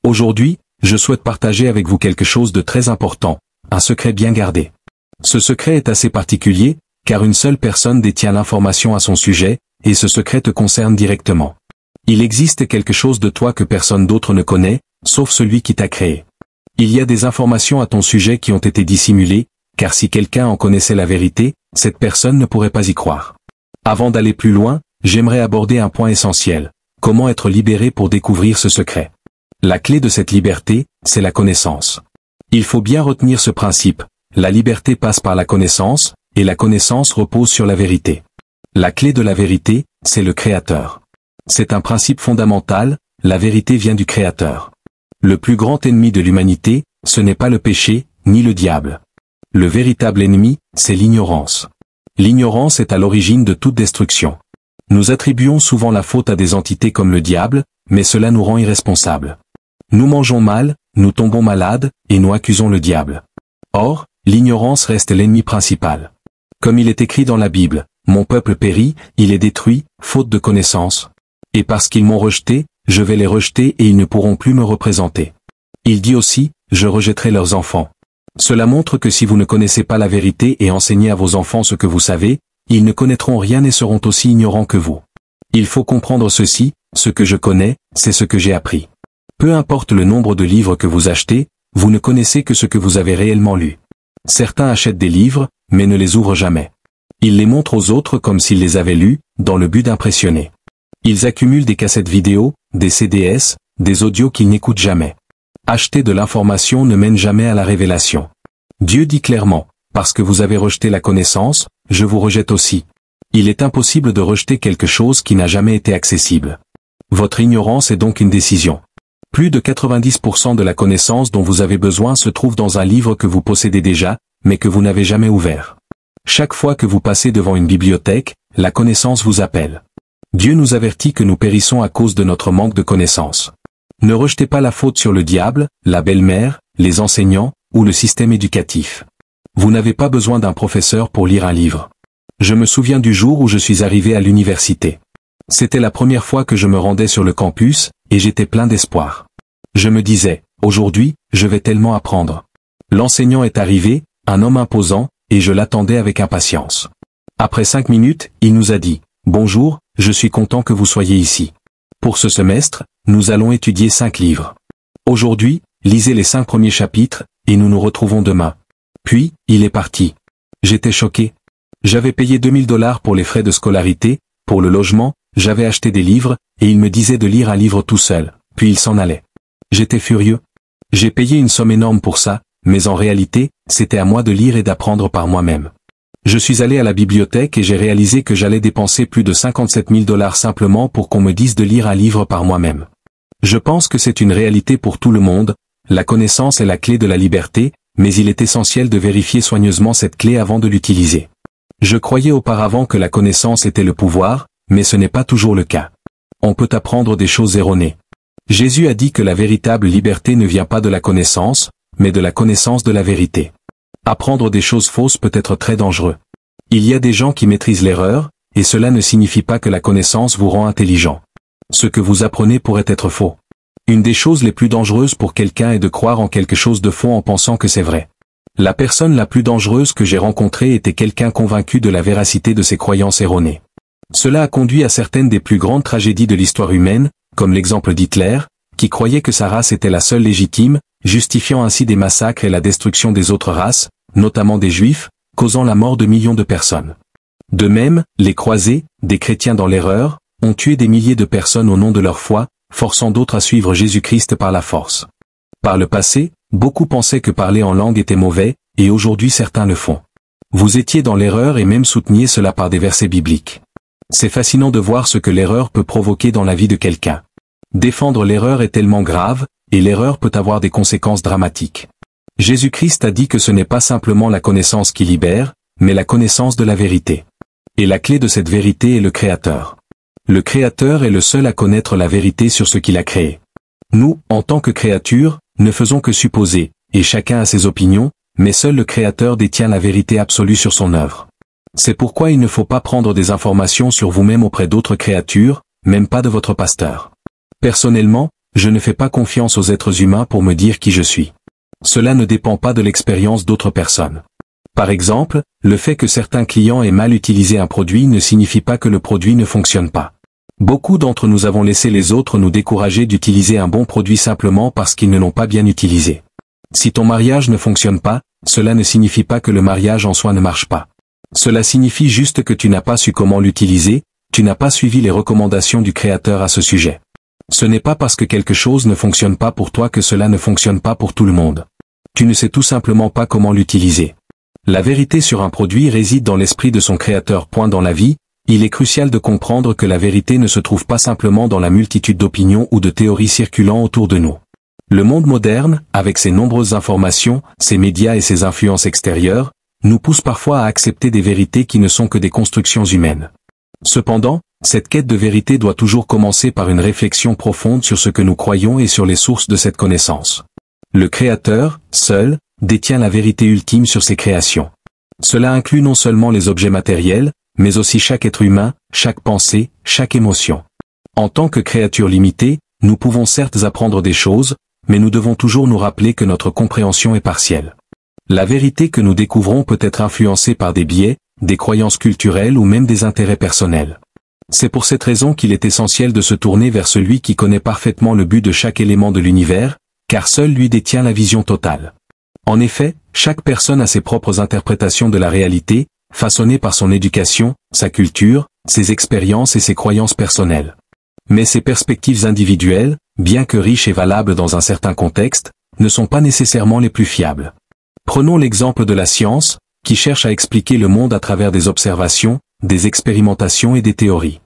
Aujourd'hui, je souhaite partager avec vous quelque chose de très important, un secret bien gardé. Ce secret est assez particulier, car une seule personne détient l'information à son sujet, et ce secret te concerne directement. Il existe quelque chose de toi que personne d'autre ne connaît, sauf celui qui t'a créé. Il y a des informations à ton sujet qui ont été dissimulées, car si quelqu'un en connaissait la vérité, cette personne ne pourrait pas y croire. Avant d'aller plus loin, j'aimerais aborder un point essentiel. Comment être libéré pour découvrir ce secret? La clé de cette liberté, c'est la connaissance. Il faut bien retenir ce principe. La liberté passe par la connaissance, et la connaissance repose sur la vérité. La clé de la vérité, c'est le Créateur. C'est un principe fondamental, la vérité vient du Créateur. Le plus grand ennemi de l'humanité, ce n'est pas le péché, ni le diable. Le véritable ennemi, c'est l'ignorance. L'ignorance est à l'origine de toute destruction. Nous attribuons souvent la faute à des entités comme le diable, mais cela nous rend irresponsables. Nous mangeons mal, nous tombons malades, et nous accusons le diable. Or, l'ignorance reste l'ennemi principal. Comme il est écrit dans la Bible, « Mon peuple périt, il est détruit, faute de connaissance. Et parce qu'ils m'ont rejeté, je vais les rejeter et ils ne pourront plus me représenter. » Il dit aussi, « Je rejetterai leurs enfants. » Cela montre que si vous ne connaissez pas la vérité et enseignez à vos enfants ce que vous savez, ils ne connaîtront rien et seront aussi ignorants que vous. Il faut comprendre ceci, ce que je connais, c'est ce que j'ai appris. Peu importe le nombre de livres que vous achetez, vous ne connaissez que ce que vous avez réellement lu. Certains achètent des livres, mais ne les ouvrent jamais. Ils les montrent aux autres comme s'ils les avaient lus, dans le but d'impressionner. Ils accumulent des cassettes vidéo, des CDS, des audios qu'ils n'écoutent jamais. Acheter de l'information ne mène jamais à la révélation. Dieu dit clairement, « Parce que vous avez rejeté la connaissance, je vous rejette aussi. » Il est impossible de rejeter quelque chose qui n'a jamais été accessible. Votre ignorance est donc une décision. Plus de 90% de la connaissance dont vous avez besoin se trouve dans un livre que vous possédez déjà, mais que vous n'avez jamais ouvert. Chaque fois que vous passez devant une bibliothèque, la connaissance vous appelle. Dieu nous avertit que nous périssons à cause de notre manque de connaissance. Ne rejetez pas la faute sur le diable, la belle-mère, les enseignants, ou le système éducatif. Vous n'avez pas besoin d'un professeur pour lire un livre. Je me souviens du jour où je suis arrivé à l'université. C'était la première fois que je me rendais sur le campus, et j'étais plein d'espoir. Je me disais, aujourd'hui, je vais tellement apprendre. L'enseignant est arrivé, un homme imposant, et je l'attendais avec impatience. Après 5 minutes, il nous a dit, « Bonjour, je suis content que vous soyez ici. Pour ce semestre, nous allons étudier 5 livres. Aujourd'hui, lisez les 5 premiers chapitres, et nous nous retrouvons demain. » Puis, il est parti. J'étais choqué. J'avais payé $2000 pour les frais de scolarité, pour le logement, j'avais acheté des livres, et il me disait de lire un livre tout seul, puis il s'en allait. J'étais furieux. J'ai payé une somme énorme pour ça, mais en réalité, c'était à moi de lire et d'apprendre par moi-même. Je suis allé à la bibliothèque et j'ai réalisé que j'allais dépenser plus de $57 000 simplement pour qu'on me dise de lire un livre par moi-même. Je pense que c'est une réalité pour tout le monde, la connaissance est la clé de la liberté, mais il est essentiel de vérifier soigneusement cette clé avant de l'utiliser. Je croyais auparavant que la connaissance était le pouvoir, mais ce n'est pas toujours le cas. On peut apprendre des choses erronées. Jésus a dit que la véritable liberté ne vient pas de la connaissance, mais de la connaissance de la vérité. Apprendre des choses fausses peut être très dangereux. Il y a des gens qui maîtrisent l'erreur, et cela ne signifie pas que la connaissance vous rend intelligent. Ce que vous apprenez pourrait être faux. Une des choses les plus dangereuses pour quelqu'un est de croire en quelque chose de faux en pensant que c'est vrai. La personne la plus dangereuse que j'ai rencontrée était quelqu'un convaincu de la véracité de ses croyances erronées. Cela a conduit à certaines des plus grandes tragédies de l'histoire humaine, comme l'exemple d'Hitler, qui croyait que sa race était la seule légitime, justifiant ainsi des massacres et la destruction des autres races, notamment des Juifs, causant la mort de millions de personnes. De même, les croisés, des chrétiens dans l'erreur, ont tué des milliers de personnes au nom de leur foi, forçant d'autres à suivre Jésus-Christ par la force. Par le passé, beaucoup pensaient que parler en langue était mauvais, et aujourd'hui certains le font. Vous étiez dans l'erreur et même souteniez cela par des versets bibliques. C'est fascinant de voir ce que l'erreur peut provoquer dans la vie de quelqu'un. Défendre l'erreur est tellement grave, et l'erreur peut avoir des conséquences dramatiques. Jésus-Christ a dit que ce n'est pas simplement la connaissance qui libère, mais la connaissance de la vérité. Et la clé de cette vérité est le Créateur. Le Créateur est le seul à connaître la vérité sur ce qu'il a créé. Nous, en tant que créatures, ne faisons que supposer, et chacun a ses opinions, mais seul le Créateur détient la vérité absolue sur son œuvre. C'est pourquoi il ne faut pas prendre des informations sur vous-même auprès d'autres créatures, même pas de votre pasteur. Personnellement, je ne fais pas confiance aux êtres humains pour me dire qui je suis. Cela ne dépend pas de l'expérience d'autres personnes. Par exemple, le fait que certains clients aient mal utilisé un produit ne signifie pas que le produit ne fonctionne pas. Beaucoup d'entre nous avons laissé les autres nous décourager d'utiliser un bon produit simplement parce qu'ils ne l'ont pas bien utilisé. Si ton mariage ne fonctionne pas, cela ne signifie pas que le mariage en soi ne marche pas. Cela signifie juste que tu n'as pas su comment l'utiliser, tu n'as pas suivi les recommandations du Créateur à ce sujet. Ce n'est pas parce que quelque chose ne fonctionne pas pour toi que cela ne fonctionne pas pour tout le monde. Tu ne sais tout simplement pas comment l'utiliser. La vérité sur un produit réside dans l'esprit de son créateur. Dans la vie, il est crucial de comprendre que la vérité ne se trouve pas simplement dans la multitude d'opinions ou de théories circulant autour de nous. Le monde moderne, avec ses nombreuses informations, ses médias et ses influences extérieures, nous pousse parfois à accepter des vérités qui ne sont que des constructions humaines. Cependant, cette quête de vérité doit toujours commencer par une réflexion profonde sur ce que nous croyons et sur les sources de cette connaissance. Le Créateur, seul, détient la vérité ultime sur ses créations. Cela inclut non seulement les objets matériels, mais aussi chaque être humain, chaque pensée, chaque émotion. En tant que créatures limitées, nous pouvons certes apprendre des choses, mais nous devons toujours nous rappeler que notre compréhension est partielle. La vérité que nous découvrons peut être influencée par des biais, des croyances culturelles ou même des intérêts personnels. C'est pour cette raison qu'il est essentiel de se tourner vers celui qui connaît parfaitement le but de chaque élément de l'univers, car seul lui détient la vision totale. En effet, chaque personne a ses propres interprétations de la réalité, façonnées par son éducation, sa culture, ses expériences et ses croyances personnelles. Mais ces perspectives individuelles, bien que riches et valables dans un certain contexte, ne sont pas nécessairement les plus fiables. Prenons l'exemple de la science, qui cherche à expliquer le monde à travers des observations, des expérimentations et des théories.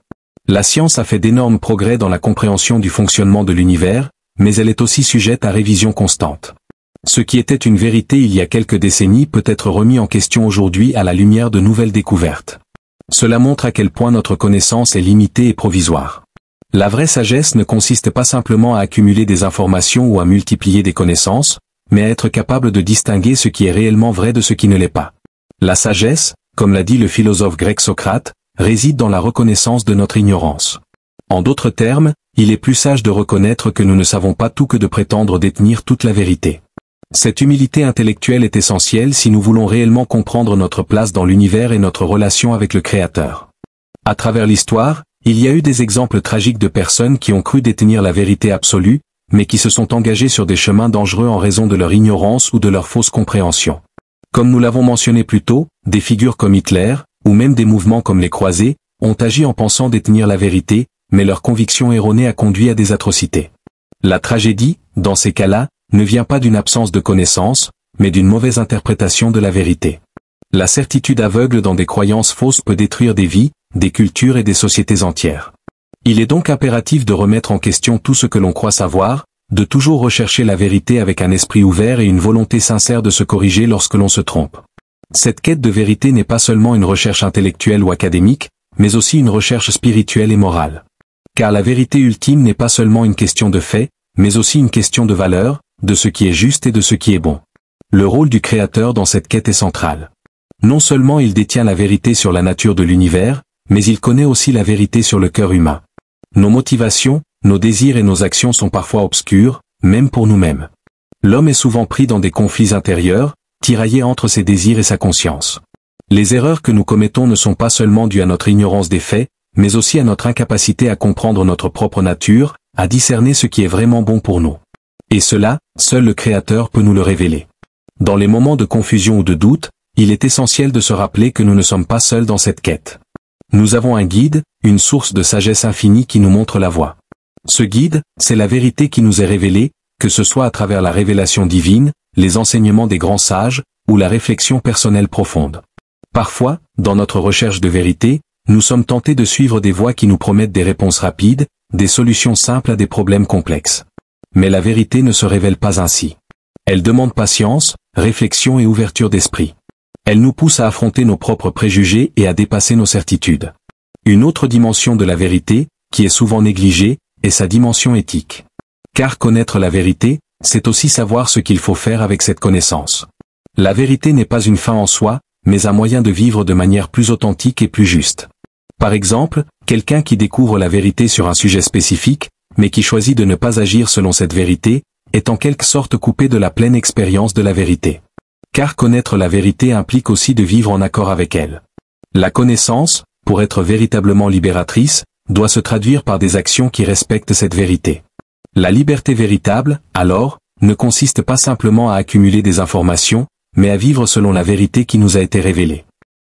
La science a fait d'énormes progrès dans la compréhension du fonctionnement de l'univers, mais elle est aussi sujette à révision constante. Ce qui était une vérité il y a quelques décennies peut être remis en question aujourd'hui à la lumière de nouvelles découvertes. Cela montre à quel point notre connaissance est limitée et provisoire. La vraie sagesse ne consiste pas simplement à accumuler des informations ou à multiplier des connaissances, mais à être capable de distinguer ce qui est réellement vrai de ce qui ne l'est pas. La sagesse, comme l'a dit le philosophe grec Socrate, réside dans la reconnaissance de notre ignorance. En d'autres termes, il est plus sage de reconnaître que nous ne savons pas tout que de prétendre détenir toute la vérité. Cette humilité intellectuelle est essentielle si nous voulons réellement comprendre notre place dans l'univers et notre relation avec le Créateur. À travers l'histoire, il y a eu des exemples tragiques de personnes qui ont cru détenir la vérité absolue, mais qui se sont engagées sur des chemins dangereux en raison de leur ignorance ou de leur fausse compréhension. Comme nous l'avons mentionné plus tôt, des figures comme Hitler, ou même des mouvements comme les Croisés, ont agi en pensant détenir la vérité, mais leur conviction erronée a conduit à des atrocités. La tragédie, dans ces cas-là, ne vient pas d'une absence de connaissance, mais d'une mauvaise interprétation de la vérité. La certitude aveugle dans des croyances fausses peut détruire des vies, des cultures et des sociétés entières. Il est donc impératif de remettre en question tout ce que l'on croit savoir, de toujours rechercher la vérité avec un esprit ouvert et une volonté sincère de se corriger lorsque l'on se trompe. Cette quête de vérité n'est pas seulement une recherche intellectuelle ou académique, mais aussi une recherche spirituelle et morale. Car la vérité ultime n'est pas seulement une question de fait, mais aussi une question de valeur, de ce qui est juste et de ce qui est bon. Le rôle du Créateur dans cette quête est central. Non seulement il détient la vérité sur la nature de l'univers, mais il connaît aussi la vérité sur le cœur humain. Nos motivations, nos désirs et nos actions sont parfois obscurs, même pour nous-mêmes. L'homme est souvent pris dans des conflits intérieurs, tiraillé entre ses désirs et sa conscience. Les erreurs que nous commettons ne sont pas seulement dues à notre ignorance des faits, mais aussi à notre incapacité à comprendre notre propre nature, à discerner ce qui est vraiment bon pour nous. Et cela, seul le Créateur peut nous le révéler. Dans les moments de confusion ou de doute, il est essentiel de se rappeler que nous ne sommes pas seuls dans cette quête. Nous avons un guide, une source de sagesse infinie qui nous montre la voie. Ce guide, c'est la vérité qui nous est révélée, que ce soit à travers la révélation divine, les enseignements des grands sages, ou la réflexion personnelle profonde. Parfois, dans notre recherche de vérité, nous sommes tentés de suivre des voies qui nous promettent des réponses rapides, des solutions simples à des problèmes complexes. Mais la vérité ne se révèle pas ainsi. Elle demande patience, réflexion et ouverture d'esprit. Elle nous pousse à affronter nos propres préjugés et à dépasser nos certitudes. Une autre dimension de la vérité, qui est souvent négligée, est sa dimension éthique. Car connaître la vérité, c'est aussi savoir ce qu'il faut faire avec cette connaissance. La vérité n'est pas une fin en soi, mais un moyen de vivre de manière plus authentique et plus juste. Par exemple, quelqu'un qui découvre la vérité sur un sujet spécifique, mais qui choisit de ne pas agir selon cette vérité, est en quelque sorte coupé de la pleine expérience de la vérité. Car connaître la vérité implique aussi de vivre en accord avec elle. La connaissance, pour être véritablement libératrice, doit se traduire par des actions qui respectent cette vérité. La liberté véritable, alors, ne consiste pas simplement à accumuler des informations, mais à vivre selon la vérité qui nous a été révélée.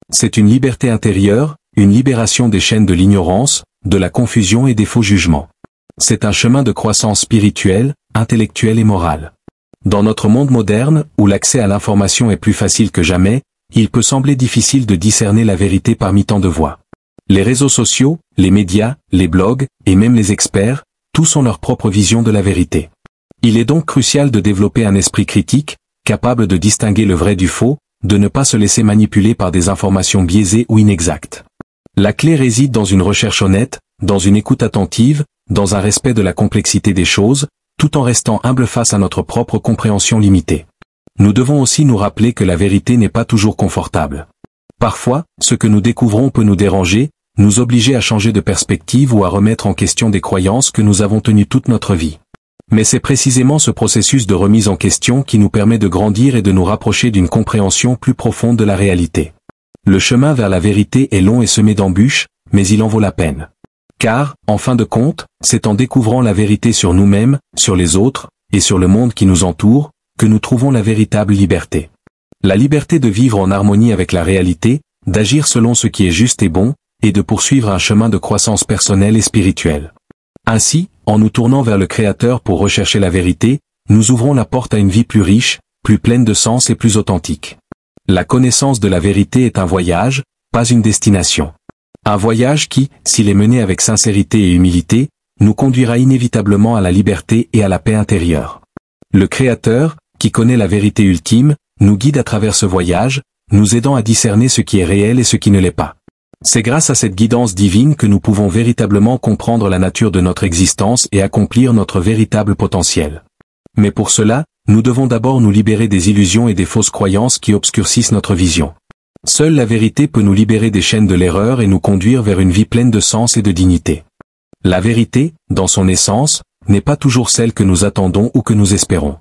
C'est une liberté intérieure, une libération des chaînes de l'ignorance, de la confusion et des faux jugements. C'est un chemin de croissance spirituelle, intellectuelle et morale. Dans notre monde moderne, où l'accès à l'information est plus facile que jamais, il peut sembler difficile de discerner la vérité parmi tant de voix. Les réseaux sociaux, les médias, les blogs, et même les experts, tous ont leur propre vision de la vérité. Il est donc crucial de développer un esprit critique, capable de distinguer le vrai du faux, de ne pas se laisser manipuler par des informations biaisées ou inexactes. La clé réside dans une recherche honnête, dans une écoute attentive, dans un respect de la complexité des choses, tout en restant humble face à notre propre compréhension limitée. Nous devons aussi nous rappeler que la vérité n'est pas toujours confortable. Parfois, ce que nous découvrons peut nous déranger, nous obliger à changer de perspective ou à remettre en question des croyances que nous avons tenues toute notre vie. Mais c'est précisément ce processus de remise en question qui nous permet de grandir et de nous rapprocher d'une compréhension plus profonde de la réalité. Le chemin vers la vérité est long et semé d'embûches, mais il en vaut la peine. Car, en fin de compte, c'est en découvrant la vérité sur nous-mêmes, sur les autres, et sur le monde qui nous entoure, que nous trouvons la véritable liberté. La liberté de vivre en harmonie avec la réalité, d'agir selon ce qui est juste et bon, et de poursuivre un chemin de croissance personnelle et spirituelle. Ainsi, en nous tournant vers le Créateur pour rechercher la vérité, nous ouvrons la porte à une vie plus riche, plus pleine de sens et plus authentique. La connaissance de la vérité est un voyage, pas une destination. Un voyage qui, s'il est mené avec sincérité et humilité, nous conduira inévitablement à la liberté et à la paix intérieure. Le Créateur, qui connaît la vérité ultime, nous guide à travers ce voyage, nous aidant à discerner ce qui est réel et ce qui ne l'est pas. C'est grâce à cette guidance divine que nous pouvons véritablement comprendre la nature de notre existence et accomplir notre véritable potentiel. Mais pour cela, nous devons d'abord nous libérer des illusions et des fausses croyances qui obscurcissent notre vision. Seule la vérité peut nous libérer des chaînes de l'erreur et nous conduire vers une vie pleine de sens et de dignité. La vérité, dans son essence, n'est pas toujours celle que nous attendons ou que nous espérons.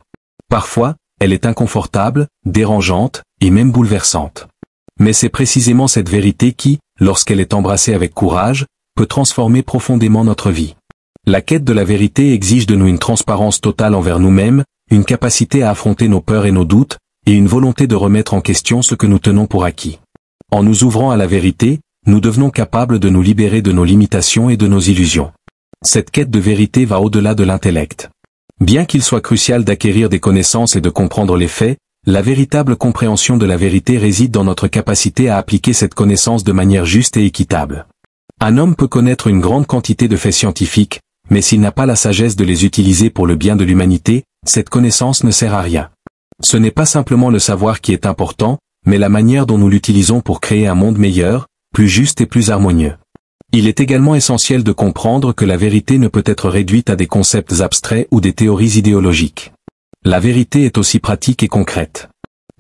Parfois, elle est inconfortable, dérangeante, et même bouleversante. Mais c'est précisément cette vérité qui, lorsqu'elle est embrassée avec courage, peut transformer profondément notre vie. La quête de la vérité exige de nous une transparence totale envers nous-mêmes, une capacité à affronter nos peurs et nos doutes, et une volonté de remettre en question ce que nous tenons pour acquis. En nous ouvrant à la vérité, nous devenons capables de nous libérer de nos limitations et de nos illusions. Cette quête de vérité va au-delà de l'intellect. Bien qu'il soit crucial d'acquérir des connaissances et de comprendre les faits, la véritable compréhension de la vérité réside dans notre capacité à appliquer cette connaissance de manière juste et équitable. Un homme peut connaître une grande quantité de faits scientifiques, mais s'il n'a pas la sagesse de les utiliser pour le bien de l'humanité, cette connaissance ne sert à rien. Ce n'est pas simplement le savoir qui est important, mais la manière dont nous l'utilisons pour créer un monde meilleur, plus juste et plus harmonieux. Il est également essentiel de comprendre que la vérité ne peut être réduite à des concepts abstraits ou des théories idéologiques. La vérité est aussi pratique et concrète.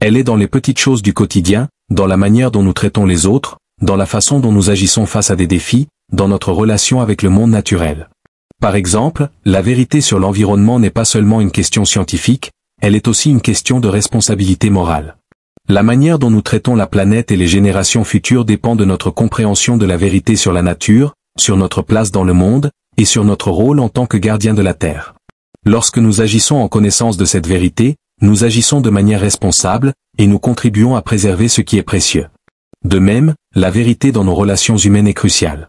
Elle est dans les petites choses du quotidien, dans la manière dont nous traitons les autres, dans la façon dont nous agissons face à des défis, dans notre relation avec le monde naturel. Par exemple, la vérité sur l'environnement n'est pas seulement une question scientifique, elle est aussi une question de responsabilité morale. La manière dont nous traitons la planète et les générations futures dépend de notre compréhension de la vérité sur la nature, sur notre place dans le monde, et sur notre rôle en tant que gardien de la Terre. Lorsque nous agissons en connaissance de cette vérité, nous agissons de manière responsable, et nous contribuons à préserver ce qui est précieux. De même, la vérité dans nos relations humaines est cruciale.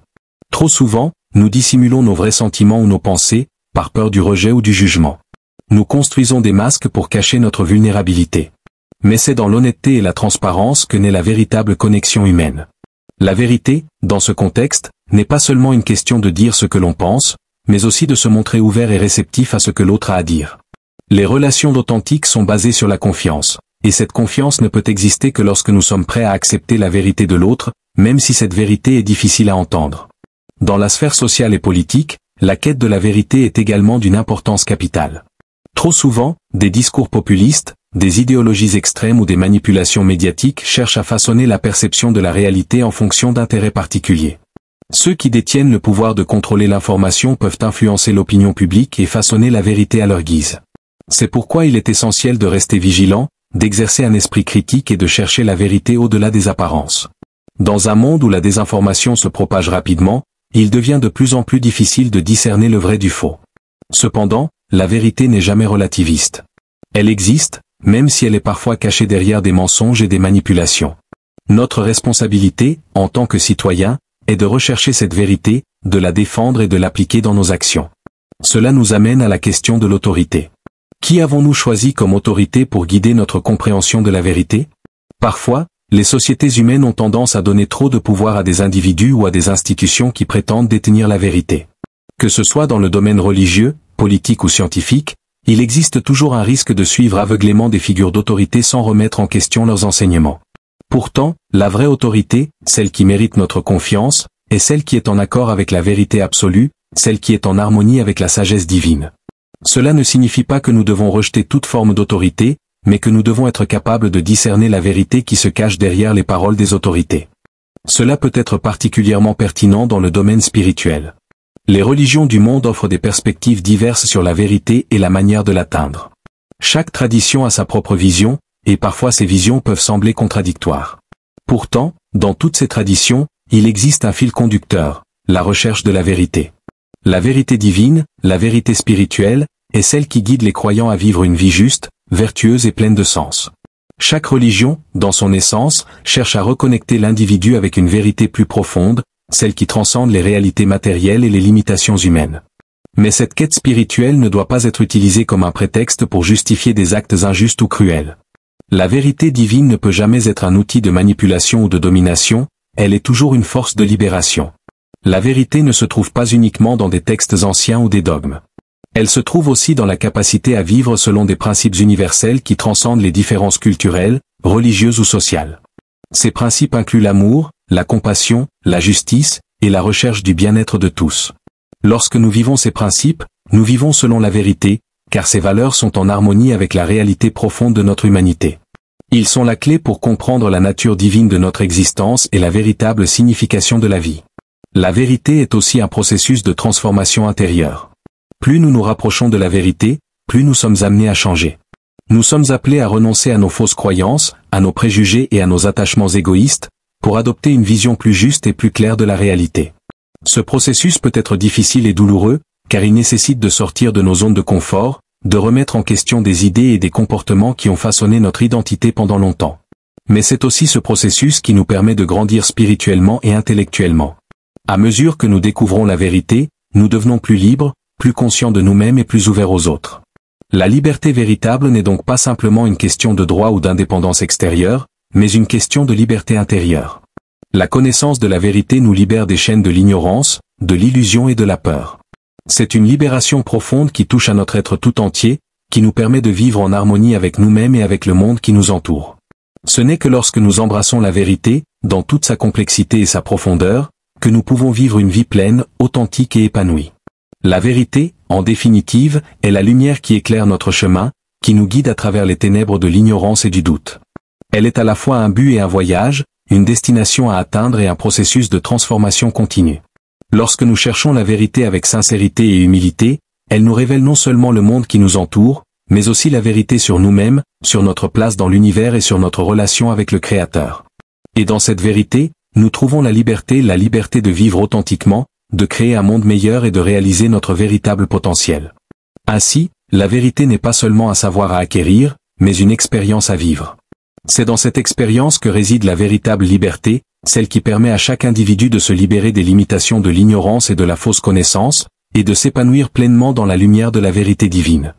Trop souvent, nous dissimulons nos vrais sentiments ou nos pensées, par peur du rejet ou du jugement. Nous construisons des masques pour cacher notre vulnérabilité. Mais c'est dans l'honnêteté et la transparence que naît la véritable connexion humaine. La vérité, dans ce contexte, n'est pas seulement une question de dire ce que l'on pense, mais aussi de se montrer ouvert et réceptif à ce que l'autre a à dire. Les relations authentiques sont basées sur la confiance, et cette confiance ne peut exister que lorsque nous sommes prêts à accepter la vérité de l'autre, même si cette vérité est difficile à entendre. Dans la sphère sociale et politique, la quête de la vérité est également d'une importance capitale. Trop souvent, des discours populistes, des idéologies extrêmes ou des manipulations médiatiques cherchent à façonner la perception de la réalité en fonction d'intérêts particuliers. Ceux qui détiennent le pouvoir de contrôler l'information peuvent influencer l'opinion publique et façonner la vérité à leur guise. C'est pourquoi il est essentiel de rester vigilant, d'exercer un esprit critique et de chercher la vérité au-delà des apparences. Dans un monde où la désinformation se propage rapidement, il devient de plus en plus difficile de discerner le vrai du faux. Cependant, la vérité n'est jamais relativiste. Elle existe, même si elle est parfois cachée derrière des mensonges et des manipulations. Notre responsabilité, en tant que citoyens, est de rechercher cette vérité, de la défendre et de l'appliquer dans nos actions. Cela nous amène à la question de l'autorité. Qui avons-nous choisi comme autorité pour guider notre compréhension de la vérité? Parfois, les sociétés humaines ont tendance à donner trop de pouvoir à des individus ou à des institutions qui prétendent détenir la vérité. Que ce soit dans le domaine religieux, politique ou scientifique, il existe toujours un risque de suivre aveuglément des figures d'autorité sans remettre en question leurs enseignements. Pourtant, la vraie autorité, celle qui mérite notre confiance, est celle qui est en accord avec la vérité absolue, celle qui est en harmonie avec la sagesse divine. Cela ne signifie pas que nous devons rejeter toute forme d'autorité, mais que nous devons être capables de discerner la vérité qui se cache derrière les paroles des autorités. Cela peut être particulièrement pertinent dans le domaine spirituel. Les religions du monde offrent des perspectives diverses sur la vérité et la manière de l'atteindre. Chaque tradition a sa propre vision, et parfois ces visions peuvent sembler contradictoires. Pourtant, dans toutes ces traditions, il existe un fil conducteur, la recherche de la vérité. La vérité divine, la vérité spirituelle, est celle qui guide les croyants à vivre une vie juste, vertueuse et pleine de sens. Chaque religion, dans son essence, cherche à reconnecter l'individu avec une vérité plus profonde, celle qui transcende les réalités matérielles et les limitations humaines. Mais cette quête spirituelle ne doit pas être utilisée comme un prétexte pour justifier des actes injustes ou cruels. La vérité divine ne peut jamais être un outil de manipulation ou de domination, elle est toujours une force de libération. La vérité ne se trouve pas uniquement dans des textes anciens ou des dogmes. Elle se trouve aussi dans la capacité à vivre selon des principes universels qui transcendent les différences culturelles, religieuses ou sociales. Ces principes incluent l'amour, la compassion, la justice, et la recherche du bien-être de tous. Lorsque nous vivons ces principes, nous vivons selon la vérité, car ces valeurs sont en harmonie avec la réalité profonde de notre humanité. Ils sont la clé pour comprendre la nature divine de notre existence et la véritable signification de la vie. La vérité est aussi un processus de transformation intérieure. Plus nous nous rapprochons de la vérité, plus nous sommes amenés à changer. Nous sommes appelés à renoncer à nos fausses croyances, à nos préjugés et à nos attachements égoïstes, pour adopter une vision plus juste et plus claire de la réalité. Ce processus peut être difficile et douloureux, car il nécessite de sortir de nos zones de confort, de remettre en question des idées et des comportements qui ont façonné notre identité pendant longtemps. Mais c'est aussi ce processus qui nous permet de grandir spirituellement et intellectuellement. À mesure que nous découvrons la vérité, nous devenons plus libres, plus conscients de nous-mêmes et plus ouverts aux autres. La liberté véritable n'est donc pas simplement une question de droit ou d'indépendance extérieure, mais une question de liberté intérieure. La connaissance de la vérité nous libère des chaînes de l'ignorance, de l'illusion et de la peur. C'est une libération profonde qui touche à notre être tout entier, qui nous permet de vivre en harmonie avec nous-mêmes et avec le monde qui nous entoure. Ce n'est que lorsque nous embrassons la vérité, dans toute sa complexité et sa profondeur, que nous pouvons vivre une vie pleine, authentique et épanouie. La vérité, en définitive, est la lumière qui éclaire notre chemin, qui nous guide à travers les ténèbres de l'ignorance et du doute. Elle est à la fois un but et un voyage, une destination à atteindre et un processus de transformation continue. Lorsque nous cherchons la vérité avec sincérité et humilité, elle nous révèle non seulement le monde qui nous entoure, mais aussi la vérité sur nous-mêmes, sur notre place dans l'univers et sur notre relation avec le Créateur. Et dans cette vérité, nous trouvons la liberté de vivre authentiquement, de créer un monde meilleur et de réaliser notre véritable potentiel. Ainsi, la vérité n'est pas seulement un savoir à acquérir, mais une expérience à vivre. C'est dans cette expérience que réside la véritable liberté, celle qui permet à chaque individu de se libérer des limitations de l'ignorance et de la fausse connaissance, et de s'épanouir pleinement dans la lumière de la vérité divine.